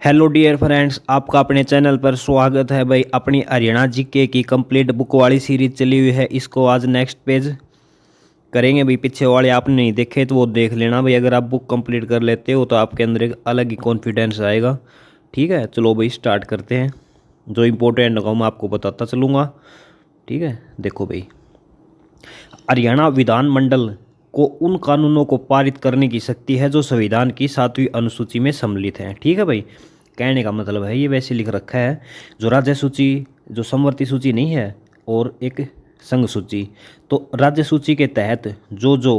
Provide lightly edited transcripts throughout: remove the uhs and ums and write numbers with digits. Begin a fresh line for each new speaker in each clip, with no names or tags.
Hello dear friends, आपका अपने channel पर स्वागत है भाई। अपनी हरियाणा जीके की कंप्लीट बुक वाली सीरीज चली हुई है। इसको आज नेक्स्ट पेज करेंगे भाई। पीछे वाले आपने नहीं देखे तो वो देख लेना भाई। अगर आप बुक कंप्लीट कर लेते हो तो आपके अंदर एक अलग ही कॉन्फिडेंस आएगा। ठीक है, चलो भाई स्टार्ट करते हैं। जो इम्पोर्टेंट होगा मैं आपको बताता चलूँगा। ठीक है, देखो भाई, हरियाणा विधानमंडल को उन कानूनों को पारित करने की शक्ति है जो संविधान की 7वीं अनुसूची में सम्मिलित हैं। ठीक है भाई, कहने का मतलब है ये वैसे लिख रखा है। जो राज्य सूची, जो समवर्ती सूची नहीं है, और एक संघ सूची। तो राज्य सूची के तहत जो जो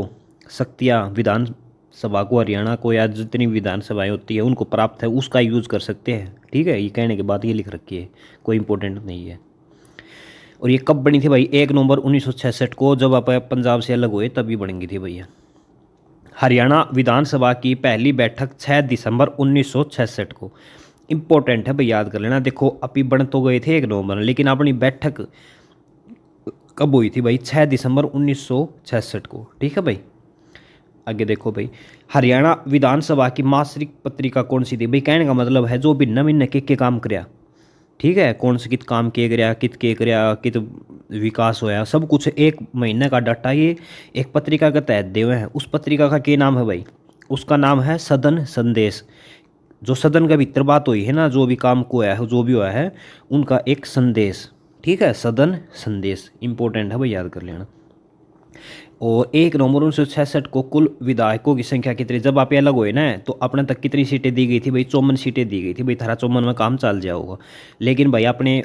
शक्तियाँ विधान सभा को, हरियाणा को, या जितनी विधानसभाएं होती है उनको प्राप्त है, उसका यूज कर सकते हैं। ठीक है, ये कहने के बाद ये लिख रखी है, कोई इंपॉर्टेंट नहीं है। और ये कब बनी थी भाई? 1 नवंबर 1966 को, जब आप पंजाब से अलग हुए तभी बनी थी भैया। हरियाणा विधानसभा की पहली बैठक 6 दिसंबर 1966 को। इम्पोर्टेंट है भाई, याद कर लेना। देखो अभी बन तो गए थे 1 नवंबर, लेकिन अपनी बैठक कब हुई थी भाई? 6 दिसंबर 1966 को। ठीक है भाई, आगे देखो भाई, हरियाणा विधानसभा की मासिक पत्रिका कौन सी थी भाई? कहने का मतलब है जो भी भिन्न के काम कराया। ठीक है, कौन से कित काम किए गया, कित के कराया, कित विकास होया, सब कुछ एक महीने का डाटा ये एक पत्रिका के तहत दे हुए हैं। उस पत्रिका का क्या नाम है भाई? उसका नाम है सदन संदेश। जो सदन के भीतर बात हुई है ना, जो भी काम को हुआ है, जो भी हुआ है, उनका एक संदेश। ठीक है, सदन संदेश इंपॉर्टेंट है भाई, याद कर लेना। और 1 नवंबर 1966 को कुल विधायकों की संख्या कितनी, जब आप ये अलग हुए ना तो अपने तक कितनी सीटें दी गई थी भाई? 54 सीटें दी गई थी भाई। थारा 54 में काम चल जाओगा। लेकिन भाई अपने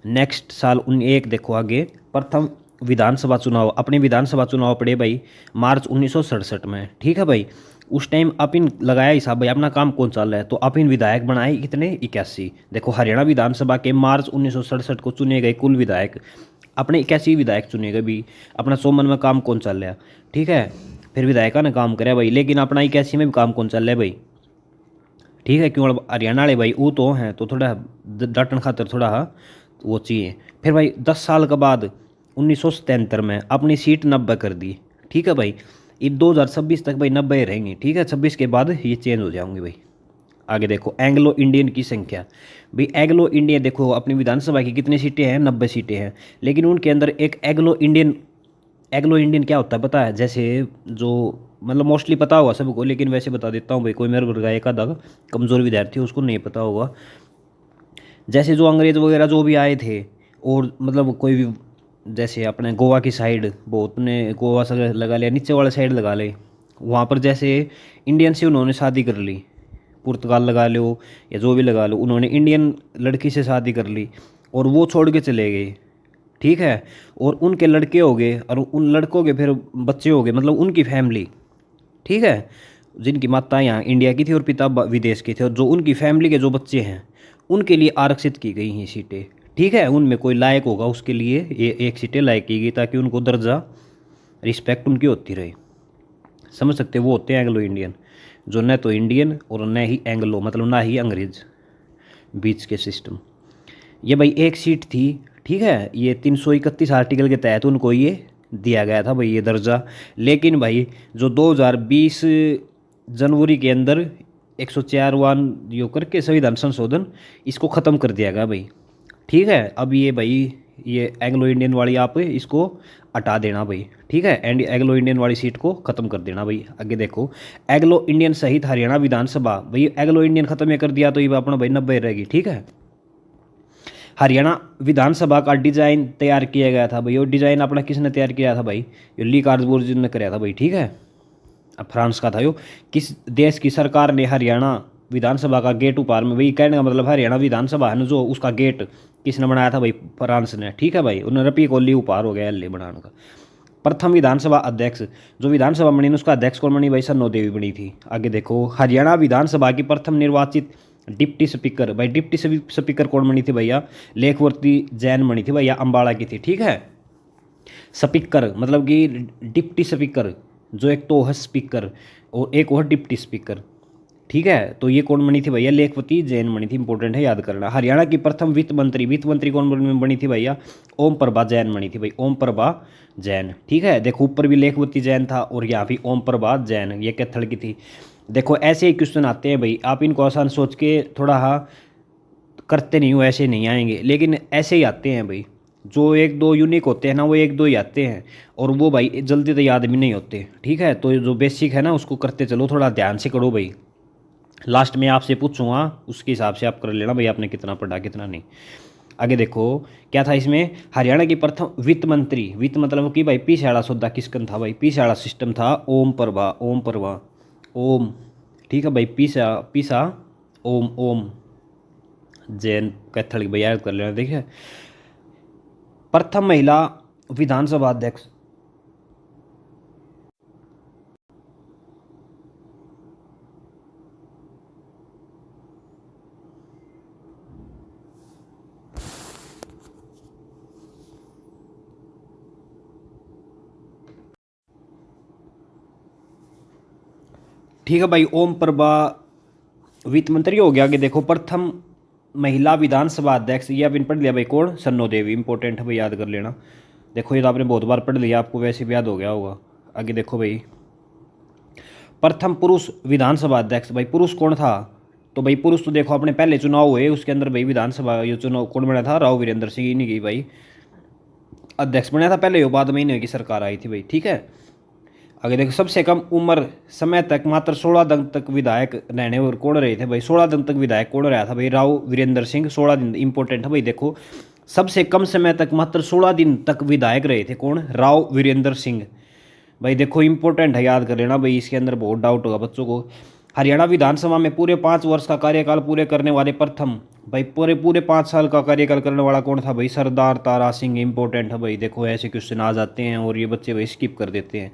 नेक्स्ट साल एक देखो आगे, प्रथम विधानसभा चुनाव, अपने विधानसभा चुनाव पड़े भाई मार्च 1967 में। ठीक है भाई, उस टाइम अपिन लगाया हिसाब भाई अपना काम कौन चल रहा है, तो अपिन विधायक बनाए कितने? 81। देखो हरियाणा विधानसभा के मार्च 1967 को चुने गए कुल विधायक, अपने 81 विधायक चुने गए भी। अपना 100 में काम कौन चल रहा है? ठीक है, फिर विधायका ने काम कराया भाई, लेकिन अपना 81 में भी काम कौन चल रहा है भाई? ठीक है, क्यों? हरियाणा वाले भाई वो तो हैं, तो थोड़ा डांटन खातर थोड़ा वो चाहिए। फिर भाई 10 साल के बाद 1977 में अपनी सीट 90 कर दी। ठीक है भाई, ये 2026 तक भाई 90 रहेंगी। ठीक है, 26 के बाद ये चेंज हो जाएंगे भाई। आगे देखो, एंग्लो इंडियन की संख्या भाई। एंग्लो इंडियन देखो अपनी विधानसभा की कितनी सीटें हैं? 90 सीटें हैं। लेकिन उनके अंदर एक एंग्लो इंडियन, एंग्लो इंडियन क्या होता है पता है? जैसे जो मतलब मोस्टली पता होगा सबको, लेकिन वैसे बता देता हूँ भाई, कोई मेरे वर्ग का एक आधा कमज़ोर विद्यार्थी उसको नहीं पता होगा। जैसे जो अंग्रेज़ वगैरह जो भी आए थे, और मतलब कोई भी, जैसे अपने गोवा की साइड, बहुत ने गोवा से लगा लिया, नीचे वाले साइड लगा ले, वहाँ पर जैसे इंडियन से उन्होंने शादी कर ली, पुर्तगाल लगा लो या जो भी लगा लो, उन्होंने इंडियन लड़की से शादी कर ली और वो छोड़ के चले गए। ठीक है, और उनके लड़के हो गए और उन लड़कों के फिर बच्चे हो गए, मतलब उनकी फैमिली। ठीक है, जिनकी माता यहाँ इंडिया की थी और पिता विदेश के थे, और जो उनकी फैमिली के जो बच्चे हैं उनके लिए आरक्षित की गई हैं सीटें। ठीक है, उनमें कोई लायक होगा उसके लिए ये एक सीटें लायक की गई, ताकि उनको दर्जा, रिस्पेक्ट उनकी होती रहे। समझ सकते हो? वो होते हैं एंग्लो इंडियन, जो न तो इंडियन और न ही एंग्लो, मतलब ना ही अंग्रेज, बीच के सिस्टम। ये भाई एक सीट थी। ठीक है, ये 331 आर्टिकल के तहत उनको ये दिया गया था भाई ये दर्जा। लेकिन भाई जो 2020 जनवरी के अंदर 104वां यो करके संविधान संशोधन, इसको ख़त्म कर दिया गया भाई। ठीक है, अब ये भाई ये एंग्लो इंडियन वाली आप इसको हटा देना भाई। ठीक है, एंड एंग्लो इंडियन वाली सीट को ख़त्म कर देना भाई। आगे देखो, एंग्लो इंडियन सहित हरियाणा विधानसभा भाई, एंग्लो इंडियन ख़त्म ये कर दिया तो ये अपना भाई 90 रहेगी। ठीक है, हरियाणा विधानसभा का डिजाइन तैयार किया गया था भाई। और डिजाइन अपना किसने तैयार किया था भाई? ये ली कार्जबोर्ज ने कराया था भाई। ठीक है, अब फ्रांस का था यो। किस देश की सरकार ने हरियाणा विधानसभा का गेट उपहार में, भाई कहने का मतलब हरियाणा विधानसभा है ना जो, उसका गेट किसने बनाया था भाई? फ्रांस ने। ठीक है भाई, उन्होंने रुपये को ली उपहार हो गया ले बनाने का। प्रथम विधानसभा अध्यक्ष, जो विधानसभा बनी ना उसका अध्यक्ष कौन बनी भाई? सन्नो देवी बनी थी। आगे देखो, हरियाणा विधानसभा की प्रथम निर्वाचित डिप्टी स्पीकर भाई, डिप्टी स्पीकर कौन बनी थी भैया? लेखवर्ती जैन बनी थी भैया, अम्बाड़ा की थी। ठीक है, स्पीकर मतलब कि डिप्टी स्पीकर, जो एक तो है स्पीकर और एक और डिप्टी स्पीकर। ठीक है, तो ये कौन बनी थी भैया? लेखवती जैन बनी थी। इंपॉर्टेंट है, याद करना। हरियाणा की प्रथम वित्त मंत्री, वित्त मंत्री कौन बनी थी भैया? ओम प्रभा जैन बनी थी भाई, ओम प्रभा जैन। ठीक है, देखो ऊपर भी लेखवती जैन था और यहाँ भी ओम प्रभा जैन, ये कैथल की थी। देखो ऐसे ही क्वेश्चन आते हैं भाई, आप इनको आसान सोच के थोड़ा हाँ करते नहीं हो, ऐसे नहीं आएंगे, लेकिन ऐसे ही आते हैं भाई। जो एक दो यूनिक होते हैं ना, वो एक दो ही आते हैं, और वो भाई जल्दी तो याद भी नहीं होते। ठीक है, तो जो बेसिक है ना उसको करते चलो, थोड़ा ध्यान से करो भाई। लास्ट में आपसे पूछूंगा, उसके हिसाब से आप कर लेना भाई आपने कितना पढ़ा कितना नहीं। आगे देखो क्या था इसमें, हरियाणा की प्रथम वित्त मंत्री, वित्त मतलब कि भाई पीछाड़ा सौदा किसकन था भाई, पीछाड़ा सिस्टम था ओम प्रभा, ओम प्रभा, ओम। ठीक है भाई, पीसा पीसा ओम, ओम जैन कैथलिक भाई याद कर लेना। देखिए प्रथम महिला विधानसभा अध्यक्ष, ठीक है भाई, ओम प्रभा वित्त मंत्री हो गया। आगे देखो प्रथम महिला विधानसभा अध्यक्ष, ये आपने पढ़ लिया भाई, कौन, सन्नो देवी, इंपॉर्टेंट है भाई, याद कर लेना। देखो ये तो आपने बहुत बार पढ़ लिया, आपको वैसे भी याद हो गया होगा। आगे देखो भाई, प्रथम पुरुष विधानसभा अध्यक्ष, भाई पुरुष कौन था, तो भाई पुरुष तो देखो अपने पहले चुनाव हुए उसके अंदर भाई विधानसभा ये चुनाव कौन बना था, राव वीरेंद्र सिंह, इन्हीं की भाई अध्यक्ष बना था पहले, बाद में इन्हीं की सरकार आई थी भाई। ठीक है, आगे देखो सबसे कम उम्र समय तक मात्र 16 दिन तक विधायक रहने और कौन रहे थे भाई, 16 दिन तक विधायक कौन रहा था भाई, राव वीरेंद्र सिंह, 16 दिन, इंपॉर्टेंट है भाई। देखो सबसे कम समय तक मात्र 16 दिन तक विधायक रहे थे कौन, राव वीरेंद्र सिंह भाई। देखो इंपॉर्टेंट है, याद कर लेना भाई, इसके अंदर बहुत डाउट होगा बच्चों को। हरियाणा विधानसभा में पूरे 5 वर्ष का कार्यकाल पूरे करने वाले प्रथम, भाई पूरे पूरे 5 साल का कार्यकाल करने वाला कौन था भाई, सरदार तारा सिंह, इंपॉर्टेंट है भाई। देखो ऐसे क्वेश्चन आ जाते हैं और ये बच्चे भाई स्किप कर देते हैं।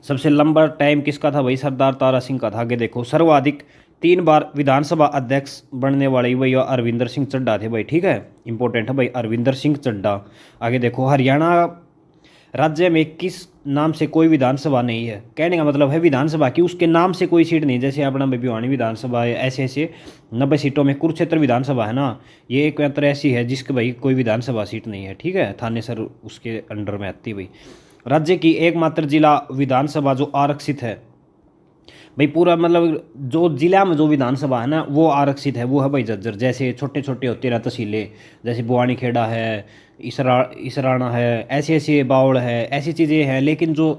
सबसे लंबा टाइम किसका था भाई, सरदार तारा सिंह का था। आगे देखो सर्वाधिक 3 बार विधानसभा अध्यक्ष बनने वाले भाई अरविंदर सिंह चड्ढा थे भाई। ठीक है, इंपॉर्टेंट है भाई, अरविंदर सिंह चड्ढा। आगे देखो हरियाणा राज्य में किस नाम से कोई विधानसभा नहीं है, कहने का मतलब है विधानसभा की उसके नाम से कोई सीट नहीं, जैसे अपना भिवानी विधानसभा है, ऐसे ऐसे 90 सीटों में कुरुक्षेत्र विधानसभा है ना, ये एक मात्र ऐसी है जिसके भाई कोई विधानसभा सीट नहीं है। ठीक है, थानेसर उसके अंडर में आती भाई। राज्य की एकमात्र जिला विधानसभा जो आरक्षित है भाई, पूरा मतलब जो जिला में जो विधानसभा है ना वो आरक्षित है, वो है भाई झज्जर। जैसे छोटे छोटे होते ना तहसीलें, जैसे बुआनी खेड़ा है, इसराना है, ऐसे ऐसे बावड़ है, ऐसी चीज़ें हैं, लेकिन जो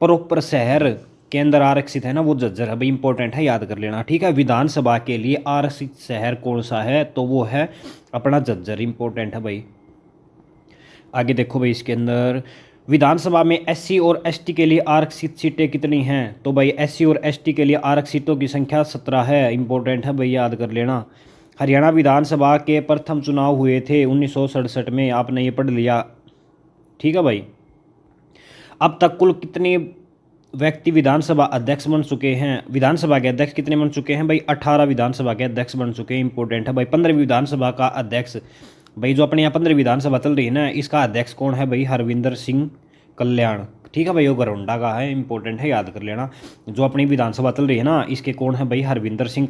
प्रॉपर शहर के अंदर आरक्षित है ना वो झज्जर है भाई, इंपॉर्टेंट है, याद कर लेना। ठीक है, विधानसभा के लिए आरक्षित शहर कौन सा है, तो वो है अपना झज्जर, इंपॉर्टेंट है भाई। आगे देखो भाई, इसके अंदर विधानसभा में एससी और एसटी के लिए आरक्षित सीटें कितनी हैं, तो भाई एससी और एसटी के लिए आरक्षितों की संख्या 17 है, इंपॉर्टेंट है भाई, याद कर लेना। हरियाणा विधानसभा के प्रथम चुनाव हुए थे 1967 में, आपने ये पढ़ लिया। ठीक है भाई, अब तक कुल कितने व्यक्ति विधानसभा अध्यक्ष बन चुके हैं, विधानसभा के अध्यक्ष कितने बन चुके हैं भाई, 18 विधानसभा के अध्यक्ष बन चुके हैं, इंपॉर्टेंट है भाई। 15वीं विधानसभा का अध्यक्ष भाई, जो अपने यहाँ 15वीं विधानसभा चल रही है ना, इसका अध्यक्ष कौन है भाई, हरविंदर सिंह कल्याण। ठीक है भाई, वो गरोंडा का है, इंपॉर्टेंट है, याद कर लेना। जो अपनी विधानसभा चल रही है ना, इसके कौन है भाई, हरविंदर सिंह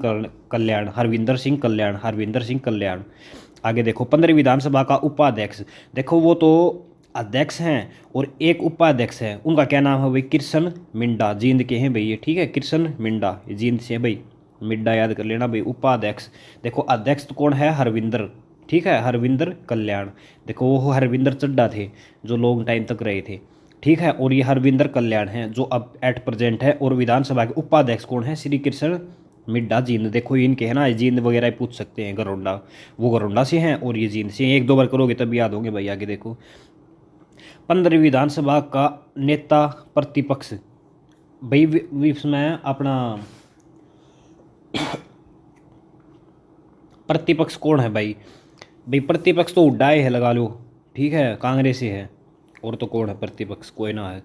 कल्याण, हरविंदर सिंह कल्याण, हरविंदर सिंह कल्याण। आगे देखो 15वीं विधानसभा का उपाध्यक्ष, देखो वो तो अध्यक्ष हैं और एक उपाध्यक्ष है, उनका क्या नाम है भाई, कृष्ण मिंडा, जींद के हैं भाई ये। ठीक है, कृष्ण मिंडा, ये जींद से है भाई, मिड्डा याद कर लेना भाई। उपाध्यक्ष देखो, अध्यक्ष तो कौन है, हरविंदर, ठीक है, हरविंदर कल्याण। देखो वो हरविंदर चड्ढा थे जो लॉन्ग टाइम तक रहे थे। ठीक है, और ये हरविंदर कल्याण हैं जो अब एट प्रेजेंट है, और विधानसभा के उपाध्यक्ष कौन है, श्री कृष्ण मिड्डा, जींद। देखो इनके है ना, जींद वगैरह पूछ सकते हैं, गरोंडा, वो गरोंडा से हैं और ये जींद से हैं, एक दो बार करोगे तब याद होंगे भाई। आगे देखो 15वीं विधानसभा का नेता प्रतिपक्ष भाई, इसमें अपना प्रतिपक्ष कौन है भाई, भाई प्रतिपक्ष तो उड्डाए है लगा लो। ठीक है, कांग्रेस ही है, और तो कौन है प्रतिपक्ष, कोई ना है।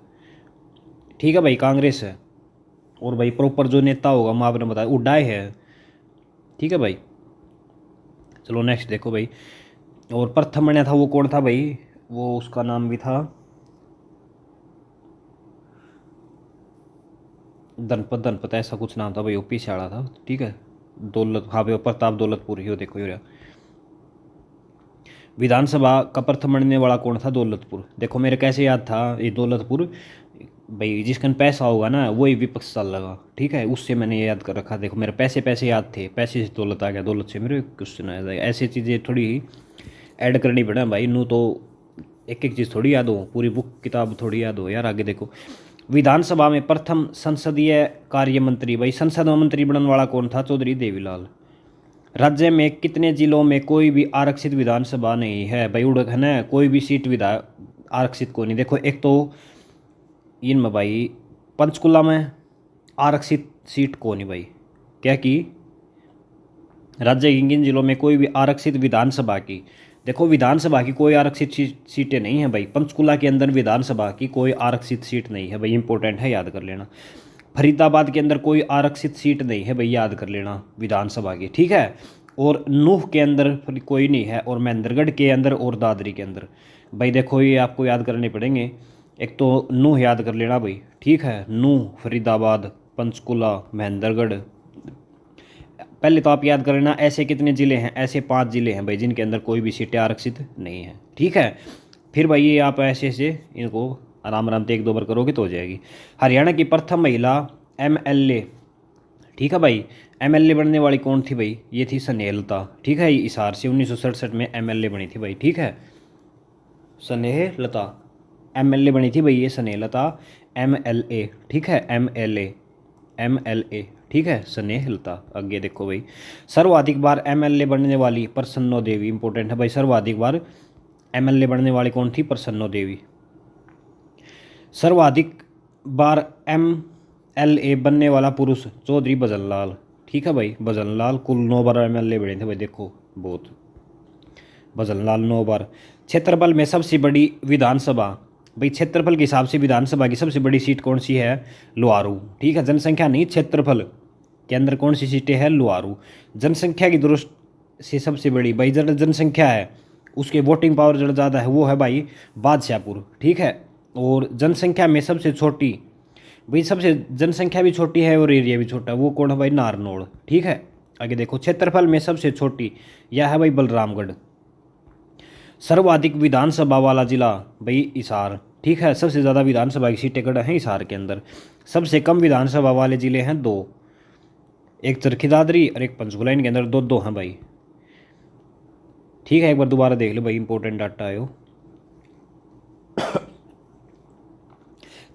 ठीक है भाई, कांग्रेस है, और भाई प्रॉपर जो नेता होगा मैं आपने बताया उड्डाए है। ठीक है भाई, चलो नेक्स्ट देखो भाई, और प्रथम बना था वो कौन था भाई, वो उसका नाम भी था धनपत, धनपत ऐसा कुछ नाम था भाई, यूपी से आड़ा था। ठीक है, दौलत, हाँ भाई प्रताप दौलतपुर ही हो, देखो ये रहा। विधानसभा का प्रथम बनने वाला कौन था, दौलतपुर। देखो मेरे कैसे याद था ये दौलतपुर, भाई जिसका पैसा होगा ना वही विपक्ष साल लगा, ठीक है, उससे मैंने ये याद कर रखा। देखो मेरे पैसे पैसे याद थे, पैसे से दौलत आ गया, दौलत से मेरे क्वेश्चन आ जाएगा। ऐसी चीज़ें थोड़ी ऐड करनी पड़े भाई, नू तो एक एक चीज़ थोड़ी याद हो, पूरी बुक किताब थोड़ी याद हो यार। आगे देखो, विधानसभा में प्रथम संसदीय कार्य मंत्री, भाई संसद में मंत्री बनने वाला कौन था? चौधरी देवीलाल। राज्य में कितने जिलों में कोई भी आरक्षित विधानसभा नहीं है? भाई उड़क है ना, कोई भी सीट आरक्षित को नहीं। देखो एक तो इनमें भाई पंचकुला में आरक्षित सीट को नहीं भाई, क्या की राज्य के किन जिलों में कोई भी आरक्षित विधानसभा की, देखो विधानसभा की कोई आरक्षित सीटें नहीं है भाई, पंचकुला के अंदर विधानसभा की कोई आरक्षित सीट नहीं है भाई, इंपॉर्टेंट है, याद कर लेना। फरीदाबाद के अंदर कोई आरक्षित सीट नहीं है भाई, याद कर लेना विधानसभा की, ठीक है। और नूह के अंदर कोई नहीं है, और महेंद्रगढ़ के अंदर और दादरी के अंदर भाई देखो ये आपको याद करने पड़ेंगे। एक तो नूह याद कर लेना भाई, ठीक है, नूह, फरीदाबाद, पंचकुला, महेंद्रगढ़। पहले तो आप याद कर लेना ऐसे कितने ज़िले हैं, ऐसे 5 ज़िले हैं भाई जिनके अंदर कोई भी सीटें आरक्षित नहीं है, ठीक है। फिर भाई ये आप ऐसे ऐसे इनको आराम आराम से 1-2 बार करोगे तो हो जाएगी। हरियाणा की प्रथम महिला MLA, ठीक है भाई, MLA बनने वाली कौन थी भाई? ये थी स्नेहलता, ठीक है, हिसार से 1967 में MLA बनी थी भाई, ठीक है, स्नेहलता MLA बनी थी भाई, ये स्नेहलता MLA, ठीक है, MLA, ठीक है, स्नेहलता। आगे देखो भाई, सर्वाधिक बार MLA बनने वाली प्रसन्नो देवी, इंपॉर्टेंट है भाई, सर्वाधिक बार MLA बनने वाली कौन थी? प्रसन्नो देवी। सर्वाधिक बार MLA बनने वाला पुरुष चौधरी भजनलाल, ठीक है भाई, भजनलाल, कुल 9 बार MLA बने थे भाई, देखो बहुत, भजनलाल 9 बार। क्षेत्रफल में सबसे बड़ी विधानसभा, भाई क्षेत्रफल के हिसाब से विधानसभा की सबसे बड़ी सीट कौन सी है? लुहारू, ठीक है, जनसंख्या नहीं, क्षेत्रफल के अंदर कौन सी सीटें हैं? लुहारू। जनसंख्या की दृष्टि से सबसे बड़ी, भाई जरा जनसंख्या है उसके वोटिंग पावर जरा ज़्यादा है, वो है भाई बादशाहपुर, ठीक है। और जनसंख्या में सबसे छोटी, भाई सबसे जनसंख्या भी छोटी है और एरिया भी छोटा है, वो कौन है भाई? नारनौल, ठीक है। आगे देखो, क्षेत्रफल में सबसे छोटी यह है भाई बलरामगढ़। सर्वाधिक विधानसभा वाला जिला भाई हिसार, ठीक है, सबसे ज़्यादा विधानसभा की सीटें कड़ हैं हिसार के अंदर। सबसे कम विधानसभा वाले जिले हैं 2, एक चरखी दादरी और एक पंचकुला, इनके अंदर 2-2 हैं भाई, ठीक है। एक बार दोबारा देख लो भाई, इंपॉर्टेंट डाटा है वो।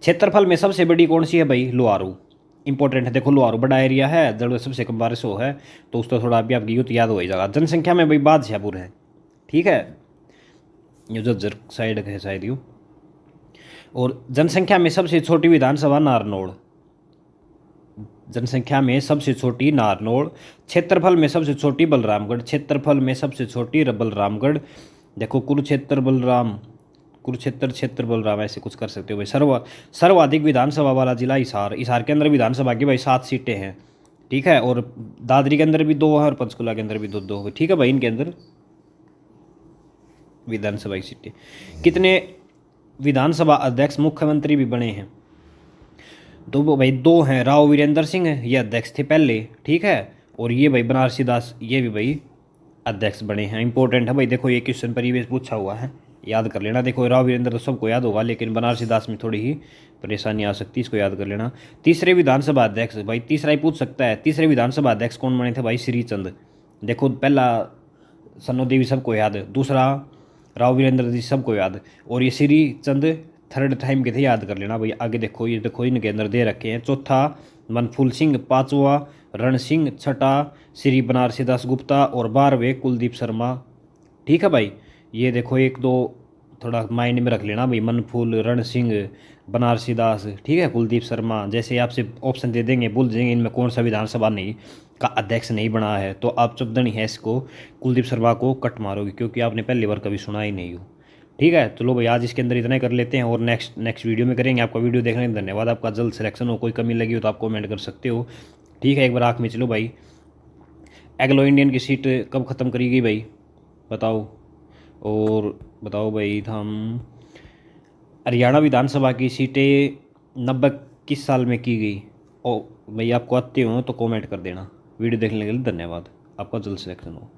क्षेत्रफल में सबसे बड़ी कौन सी है भाई? लुहारू, इंपॉर्टेंट है, देखो लुहारू बड़ा एरिया है, जब सबसे कम बारिश हो है तो उसका थोड़ा अभी आपकी यूथ याद हो जाएगा। जनसंख्या में भाई बादशाहपुर है, ठीक है, ये जज्जर साइड है शायद यू। और जनसंख्या में सबसे छोटी विधानसभा नारनौल, जनसंख्या में सबसे छोटी नारनौल। क्षेत्रफल में सबसे छोटी बलरामगढ़, क्षेत्रफल में सबसे छोटी बलरामगढ़। देखो कुरुक्षेत्र बलराम, कुरुक्षेत्र क्षेत्र बलराम, ऐसे कुछ कर सकते हो भाई। सर्वाधिक विधानसभा वाला जिला हिसार, हिसार के अंदर विधानसभा की भाई 7 सीटें हैं, ठीक है। और दादरी के अंदर भी 2 है और पंचकुला के अंदर भी 2-2 है, ठीक है भाई। इनके अंदर विधानसभा की सीटें। कितने विधानसभा अध्यक्ष मुख्यमंत्री भी बने हैं? तो वो भाई 2 हैं, राव वीरेंद्र सिंह ये अध्यक्ष थे पहले, ठीक है, और ये भाई बनारसी दास ये भी भाई अध्यक्ष बने हैं। इंपॉर्टेंट है भाई, देखो ये क्वेश्चन परिवेश पूछा हुआ है, याद कर लेना। देखो राव वीरेंद्र तो सबको याद होगा, लेकिन बनारसी दास में थोड़ी ही परेशानी आ सकती है, इसको याद कर लेना। तीसरे विधानसभा अध्यक्ष, भाई तीसरा ही पूछ सकता है, तीसरे विधानसभा अध्यक्ष कौन बने थे भाई? श्रीचंद। देखो पहला सन्नो देवी सबको याद, दूसरा राव वीरेंद्र जी सबको याद, और ये श्रीचंद थर्ड टाइम के थे, याद कर लेना भाई। आगे देखो, ये देखो इनके अंदर दे रखे हैं, चौथा मनफूल सिंह, 5वां रण सिंह, 6ठा श्री बनारसी दास गुप्ता और 12वें कुलदीप शर्मा, ठीक है भाई। ये देखो 1-2 थोड़ा माइंड में रख लेना भाई, मनफूल, रण सिंह, बनारसी दास, ठीक है, कुलदीप शर्मा। जैसे आपसे ऑप्शन दे देंगे बोल देंगे इनमें कौन सा विधानसभा नहीं का अध्यक्ष नहीं बना है, तो आप चुपदनी है इसको कुलदीप शर्मा को कट मारोगे, क्योंकि आपने पहली बार कभी सुना ही नहीं हो, ठीक है। चलो भाई आज इसके अंदर इतना ही कर लेते हैं, और नेक्स्ट वीडियो में करेंगे। आपका वीडियो देखने का धन्यवाद, आपका जल्द सिलेक्शन हो, कोई कमी लगी हो तो आप कमेंट कर सकते हो, ठीक है। एक बार आँख में चलो भाई, एग्लो इंडियन की सीट कब ख़त्म करेगी भाई बताओ? और बताओ भाई, हम हरियाणा विधानसभा की सीटें 90 किस साल में की गई? ओ भाई आपको आते हो तो कमेंट कर देना। वीडियो देखने के लिए धन्यवाद, आपका जल्द सिलेक्शन हो।